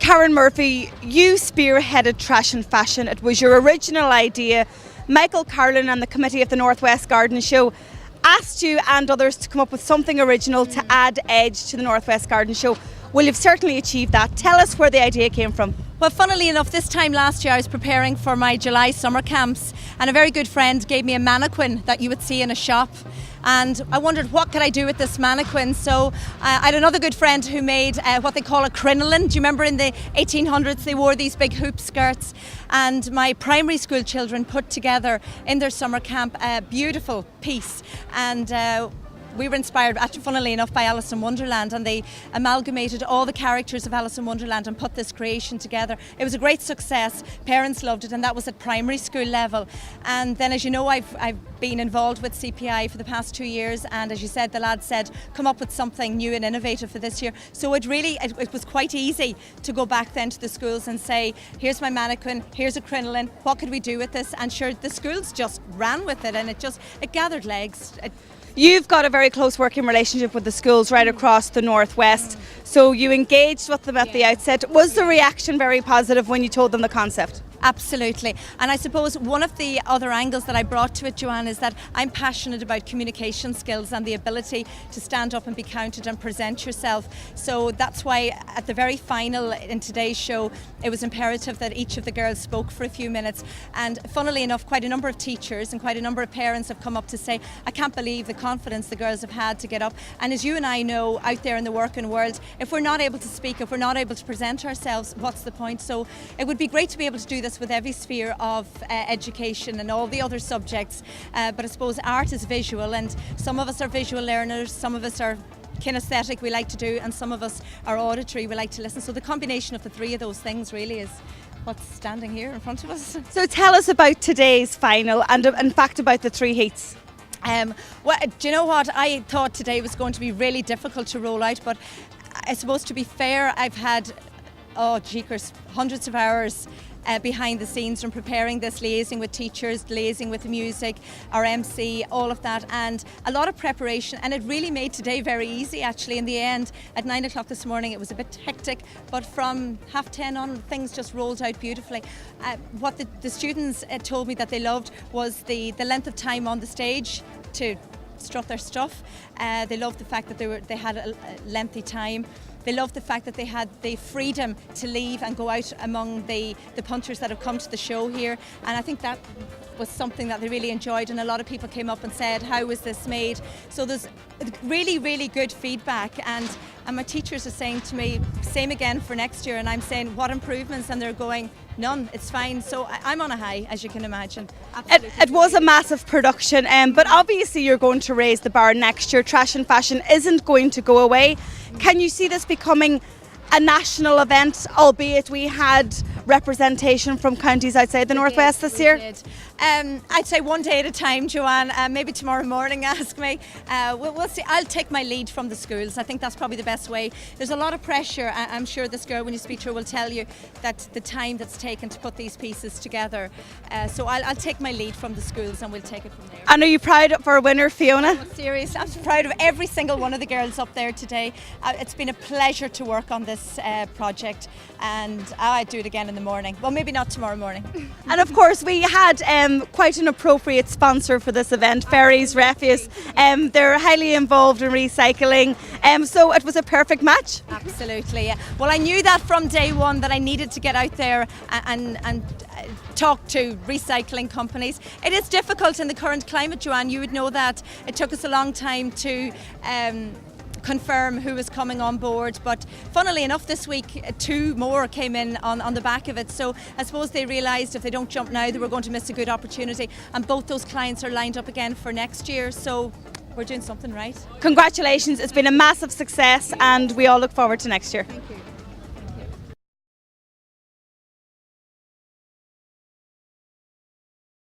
Karen Murphy, you spearheaded Trash and Fashion. It was your original idea. Michael Carlin and the committee of the Northwest Garden Show asked you and others to come up with something original to add edge to the Northwest Garden Show. Well, you've certainly achieved that. Tell us where the idea came from. Well, funnily enough, this time last year I was preparing for my July summer camps, and a very good friend gave me a mannequin that you would see in a shop, and I wondered what could I do with this mannequin. So I had another good friend who made what they call a crinoline. Do you remember in the 1800s they wore these big hoop skirts? And my primary school children put together in their summer camp a beautiful piece, and we were inspired, actually, funnily enough, by Alice in Wonderland, and they amalgamated all the characters of Alice in Wonderland and put this creation together. It was a great success. Parents loved it, and that was at primary school level. And then, as you know, I've been involved with CPI for the past 2 years, and as you said, the lads said, come up with something new and innovative for this year. So it was quite easy to go back then to the schools and say, here's my mannequin, here's a crinoline, what could we do with this? And sure, the schools just ran with it, and it gathered legs. You've got a very close working relationship with the schools right across the Northwest, so you engaged with them at the outset. Was the reaction very positive when you told them the concept? Absolutely. And I suppose one of the other angles that I brought to it, Joanne, is that I'm passionate about communication skills and the ability to stand up and be counted and present yourself. So that's why at the very final in today's show, it was imperative that each of the girls spoke for a few minutes. And funnily enough, quite a number of teachers and quite a number of parents have come up to say, I can't believe the confidence the girls have had to get up. And as you and I know, out there in the working world, if we're not able to speak, if we're not able to present ourselves, what's the point? So it would be great to be able to do this with every sphere of education and all the other subjects, but I suppose art is visual, and some of us are visual learners, some of us are kinesthetic, we like to do, and some of us are auditory, we like to listen. So the combination of the three of those things really is what's standing here in front of us. So tell us about today's final and in fact about the three heats. Well, do you know what? I thought today was going to be really difficult to roll out, but I suppose, to be fair, I've had hundreds of hours behind the scenes from preparing this, liaising with teachers, liaising with the music, our MC, all of that, and a lot of preparation, and it really made today very easy actually. In the end, at 9 o'clock this morning it was a bit hectic, but from 10:30 on things just rolled out beautifully. What the students told me that they loved was the length of time on the stage to strut their stuff. They loved the fact that they had a lengthy time. They loved the fact that they had the freedom to leave and go out among the punters that have come to the show here, and I think that was something that they really enjoyed, and a lot of people came up and said, how was this made? So there's really, really good feedback, and my teachers are saying to me, same again for next year, and I'm saying, what improvements? And they're going, none, it's fine. So I'm on a high, as you can imagine. It was a massive production, but obviously you're going to raise the bar next year. Trash and Fashion isn't going to go away. Can you see this becoming a national event, albeit we had representation from counties outside the Northwest this year? I'd say one day at a time, Joanne. Maybe tomorrow morning, ask me. We'll see. I'll take my lead from the schools. I think that's probably the best way. There's a lot of pressure. I'm sure this girl, when you speak to her, will tell you that the time that's taken to put these pieces together. So I'll take my lead from the schools, and we'll take it from there. And are you proud of our winner, Fiona? Oh, seriously, I'm proud of every single one of the girls up there today. It's been a pleasure to work on this project, and I'd do it again in the morning. Well, maybe not tomorrow morning. And of course we had quite an appropriate sponsor for this event, Ferries Refuse. They're highly involved in recycling, so it was a perfect match. Absolutely, yeah. Well, I knew that from day one, that I needed to get out there and talk to recycling companies. It is difficult in the current climate, Joanne, you would know that. It took us a long time to confirm who was coming on board, but funnily enough this week 2 more came in on the back of it, so I suppose they realised if they don't jump now they were going to miss a good opportunity, and both those clients are lined up again for next year, so we're doing something right. Congratulations, it's been a massive success and we all look forward to next year. Thank you.